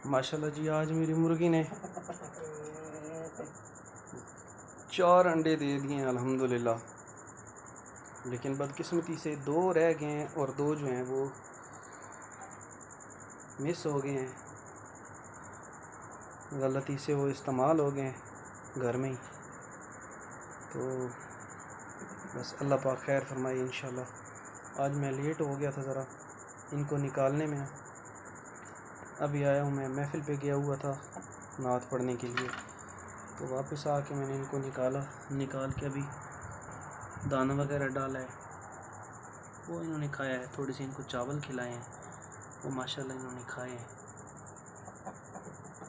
माशाल्लाह जी, आज मेरी मुर्गी ने 4 अंडे दे दिए हैं अल्हम्दुलिल्लाह। लेकिन बदकिस्मती से 2 रह गए हैं और 2 जो हैं वो मिस हो गए हैं, गलती से वो इस्तेमाल हो गए हैं घर में ही। तो बस अल्लाह पाक खैर फरमाए इंशाल्लाह। आज मैं लेट हो गया था ज़रा इनको निकालने में। अभी आया हूँ, मैं महफ़िल पे गया हुआ था नात पढ़ने के लिए, तो वापस आके मैंने इनको निकाल के अभी दाना वगैरह डाला है, वो इन्होंने खाया है। थोड़ी सी इनको चावल खिलाए हैं, वो माशाल्लाह इन्होंने खाए हैं।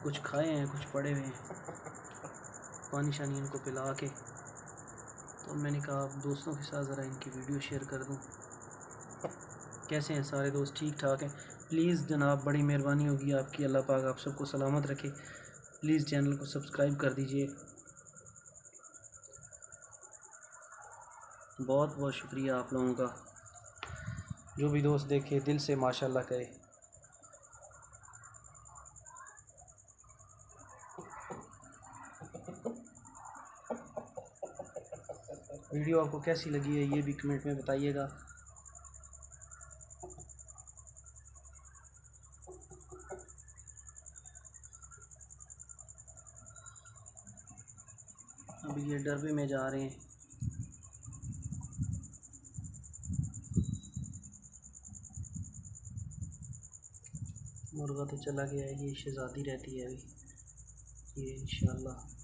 कुछ खाए हैं, कुछ पड़े हुए हैं। पानी शानी इनको पिला के तो मैंने कहा आप दोस्तों के साथ ज़रा इनकी वीडियो शेयर कर दूँ। कैसे हैं सारे दोस्त? ठीक ठाक हैं? प्लीज़ जनाब, बड़ी मेहरबानी होगी आपकी, अल्लाह पाक आप सबको सलामत रखे। प्लीज़ चैनल को सब्सक्राइब कर दीजिए। बहुत बहुत शुक्रिया आप लोगों का। जो भी दोस्त देखे दिल से माशाल्लाह कहे। वीडियो आपको कैसी लगी है ये भी कमेंट में बताइएगा। अभी ये डरबे में जा रहे हैं। मुर्गा तो चला गया है, ये शहज़ादी रहती है अभी ये इंशाल्लाह।